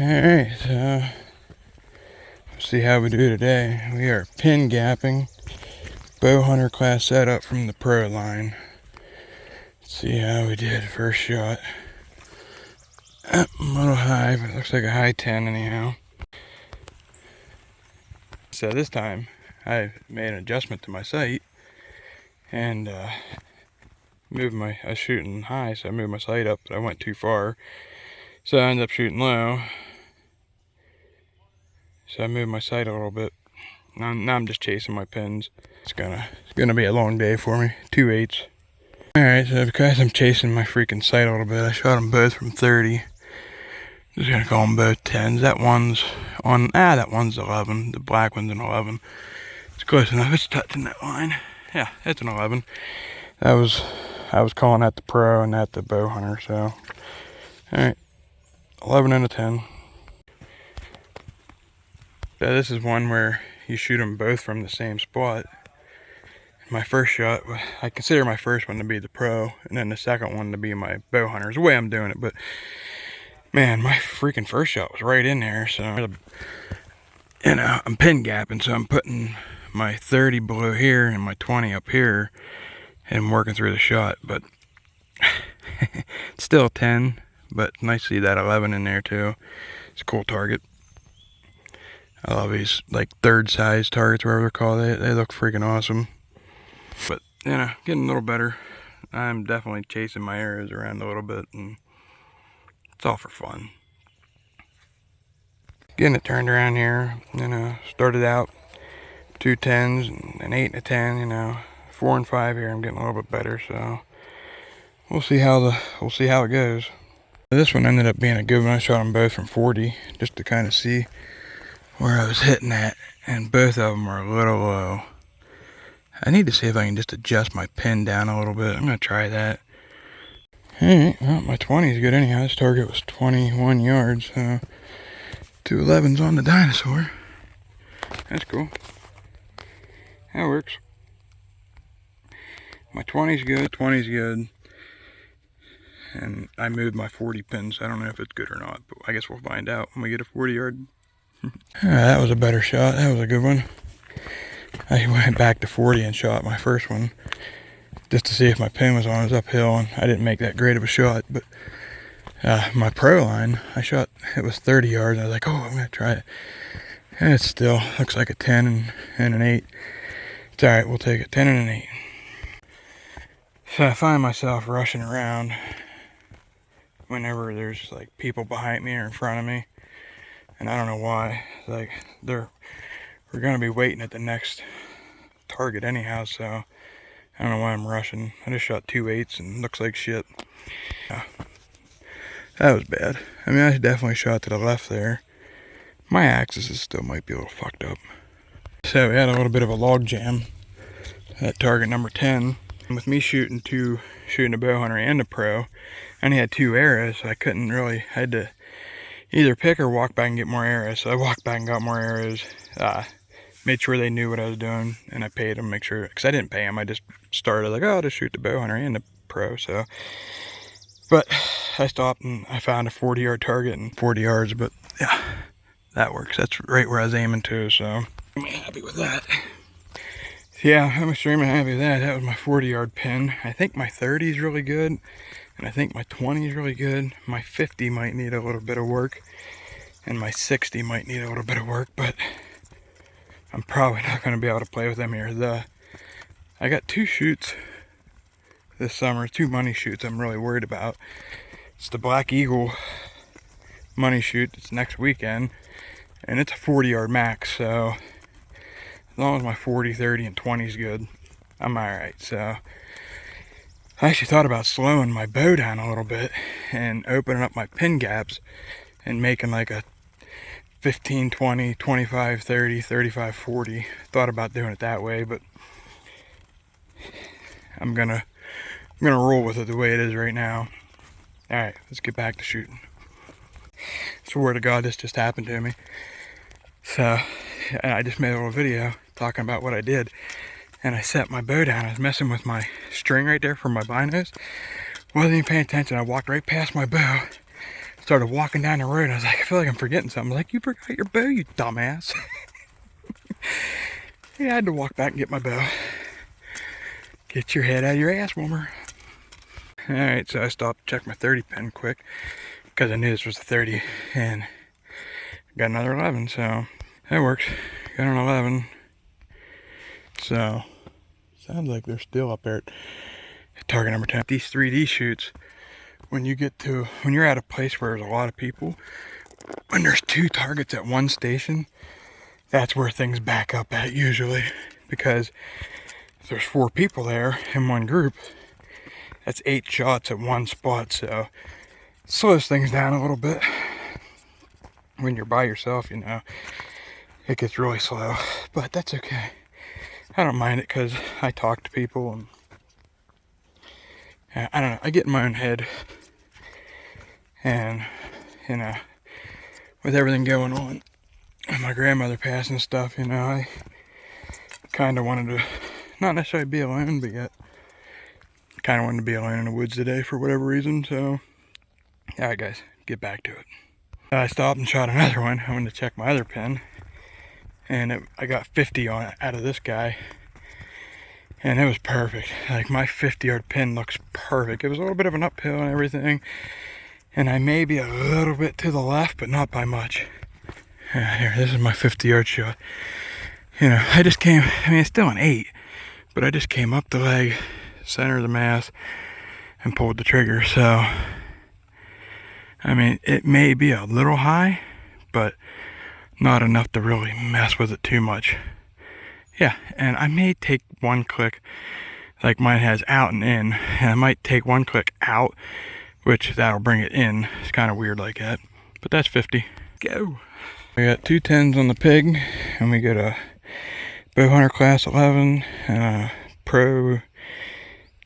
Alright, so let's see how we do today. We are pin gapping bow hunter class setup from the pro line. Let's see how we did first shot. A little high, but it looks like a high 10 anyhow. So this time I made an adjustment to my sight and I was shooting high, so I moved my sight up, but I went too far. So I ended up shooting low. So I moved my sight a little bit. Now I'm just chasing my pins. It's gonna be a long day for me. 2/8. Alright, so because I'm chasing my freaking sight a little bit, I shot them both from 30. Just gonna call them both 10s. That one's 11. The black one's an 11. It's close enough. It's touching that line. Yeah, it's an 11. I was calling that the pro and that the bow hunter, so. Alright, 11 and a 10. So this is one where you shoot them both from the same spot. My first shot, I consider my first one to be the pro, and then the second one to be my bow hunter. Is the way I'm doing it, but man, my freaking first shot was right in there. So, I'm pin gapping, so I'm putting my 30 below here and my 20 up here, and I'm working through the shot. But it's still 10, but nice to see that 11 in there too. It's a cool target. I love these like third size targets, whatever they're called. They look freaking awesome. But getting a little better. I'm definitely chasing my arrows around a little bit, and it's all for fun. Getting it turned around here. Started out 2 10s and an 8 and a 10. 4 and 5 here. I'm getting a little bit better, so we'll see how it goes. This one ended up being a good one. I shot them both from 40 just to kind of see where I was hitting at, and both of them are a little low. I need to see if I can just adjust my pin down a little bit. I'm going to try that. Alright, well, my 20 is good anyhow. This target was 21 yards, so 2 11s on the dinosaur. That's cool. That works. My 20's good, 20's good. And I moved my 40 pins. I don't know if it's good or not, but I guess we'll find out when we get a 40 yard. That was a better shot. That was a good one. I went back to 40 and shot my first one just to see if my pin was on. It was uphill, and I didn't make that great of a shot. But my pro line, it was 30 yards. I was like, I'm going to try it. And it still looks like a 10 and an 8. It's alright, we'll take it. 10 and an 8. So I find myself rushing around whenever there's like people behind me or in front of me. And I don't know why. Like we're gonna be waiting at the next target anyhow, so I don't know why I'm rushing. I just shot 2 8s and looks like shit. Yeah, that was bad. I mean, I definitely shot to the left there. My axis still might be a little fucked up. So we had a little bit of a log jam at target number 10. And with me shooting a bow hunter and a pro, I only had 2 arrows, so I had to either pick or walk back and get more arrows. So I walked back and got more arrows. Made sure they knew what I was doing, and I paid them, make sure, because I didn't pay them. I just started like, I'll just shoot the bow hunter and the pro. So, but I stopped and I found a 40 yard target and 40 yards. But yeah, that works. That's right where I was aiming to. So I'm happy with that. Yeah, I'm extremely happy with that. That was my 40 yard pin. I think my 30 is really good. And I think my 20 is really good. My 50 might need a little bit of work. And my 60 might need a little bit of work, but I'm probably not going to be able to play with them here. I got 2 shoots this summer, 2 money shoots I'm really worried about. It's the Black Eagle money shoot. It's next weekend. And it's a 40 yard max, so as long as my 40, 30, and 20 is good, I'm alright. So I actually thought about slowing my bow down a little bit and opening up my pin gaps and making like a 15, 20, 25, 30, 35, 40. Thought about doing it that way, but I'm gonna roll with it the way it is right now. Alright, let's get back to shooting. Swear to God, this just happened to me. So I just made a little video talking about what I did. And I set my bow down. I was messing with my string right there for my binos. Wasn't even paying attention. I walked right past my bow. started walking down the road, and I was like, I feel like I'm forgetting something. I was like, you forgot your bow, you dumbass. Yeah, I had to walk back and get my bow. Get your head out of your ass warmer. Alright, so I stopped to check my 30 pin quick, because I knew this was a 30, and got another 11, so that works. Got an 11. So, sounds like they're still up there at target number 10. These 3D shoots, when you're at a place where there's a lot of people, when there's 2 targets at one station, that's where things back up at usually. Because if there's 4 people there in one group, that's 8 shots at one spot, so it slows things down a little bit. When you're by yourself, it gets really slow, but that's okay. I don't mind it because I talk to people, and I don't know, I get in my own head, and with everything going on, and my grandmother passing and stuff, I kind of wanted to not necessarily be alone, but yet kind of wanted to be alone in the woods today for whatever reason. So alright guys, get back to it. I stopped and shot another one. I wanted to check my other pin, and I got 50 on it out of this guy, and it was perfect. Like, my 50-yard pin looks perfect. It was a little bit of an uphill and everything, and I may be a little bit to the left, but not by much. Here, this is my 50-yard shot. I just came, it's still an 8, but I just came up the leg, center of the mass, and pulled the trigger. So it may be a little high, but not enough to really mess with it too much. Yeah, and I may take one click, like mine has out and in, and I might take one click out, which that'll bring it in. It's kind of weird like that, but that's 50. Go. We got 2 10s on the pig, and we got a bowhunter class 11 and a pro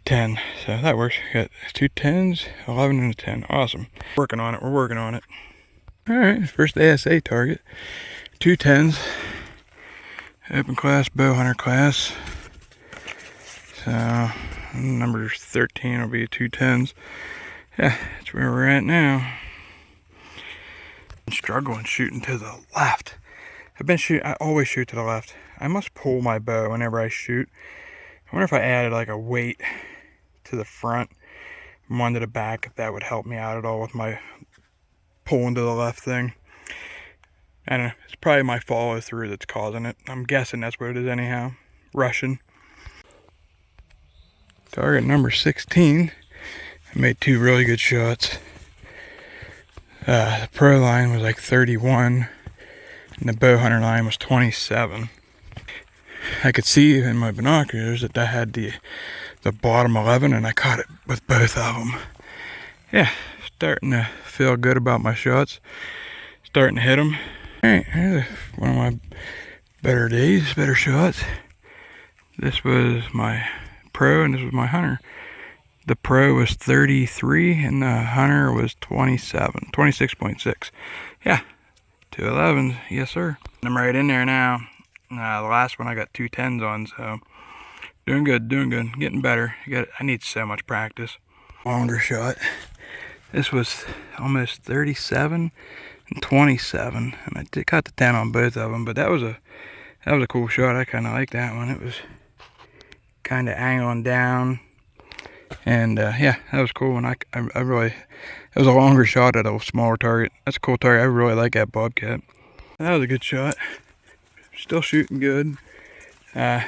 10, so that works. We got 2 10s, 11 and a 10. Awesome. Working on it. We're working on it. Alright, first ASA target. 2 10s. Open class, bowhunter class. So, number 13 will be 2 10s. Yeah, that's where we're at now. I'm struggling shooting to the left. I always shoot to the left. I must pull my bow whenever I shoot. I wonder if I added like a weight to the front, one to the back, if that would help me out at all with my pulling to the left thing. I don't know, it's probably my follow through that's causing it. I'm guessing that's what it is anyhow. Russian. Target number 16. I made 2 really good shots. The pro line was like 31, and the bow hunter line was 27. I could see in my binoculars that I had the bottom 11, and I caught it with both of them. Yeah, starting to feel good about my shots. Starting to hit them. Alright, here's one of my better days, better shots. This was my pro, and this was my hunter. The pro was 33, and the hunter was 26.6. Yeah, 2 11s, yes sir. I'm right in there now. The last one I got 2 10s on, so doing good, getting better. I need so much practice. Longer shot. This was almost 37 and 27, and I did cut the 10 on both of them. But that was a cool shot. I kind of like that one. It was kind of angling down, and yeah, that was cool. And I really, it was a longer shot at a smaller target. That's a cool target. I really like that bobcat. That was a good shot. Still shooting good. Got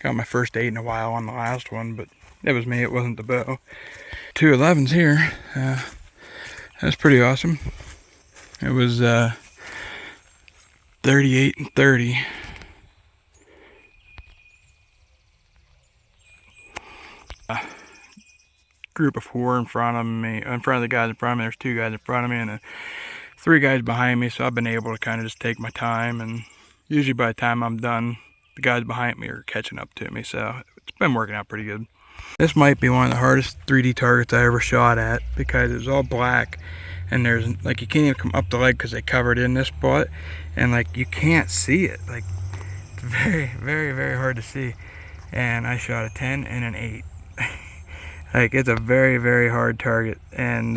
my first 8 in a while on the last one, but it was me, it wasn't the bow. 2 11s here. That's pretty awesome. It was 38 and 30. Group of 4 in front of me, in front of the guys in front of me. There's 2 guys in front of me and 3 guys behind me, so I've been able to kind of just take my time, and usually by the time I'm done, the guys behind me are catching up to me, so it's been working out pretty good. This might be one of the hardest 3D targets I ever shot at, because it was all black, and there's, like, you can't even come up the leg because they covered in this spot, and like, you can't see it. Like, it's very, very, very hard to see. And I shot a 10 and an 8. Like, it's a very, very hard target, and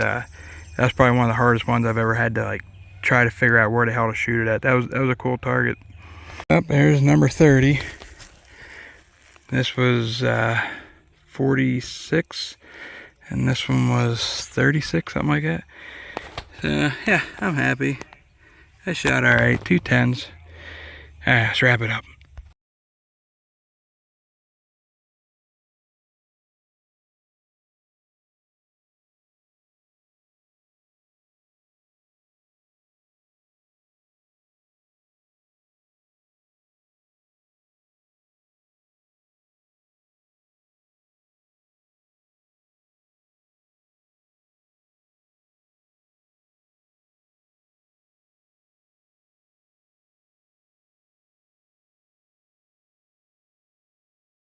That's probably one of the hardest ones I've ever had to like try to figure out where the hell to shoot it at. That was a cool target. Up there's number 30. This was 46, and this one was 36, something like that. So yeah, I'm happy. I shot all right, 2 10s. All right, let's wrap it up.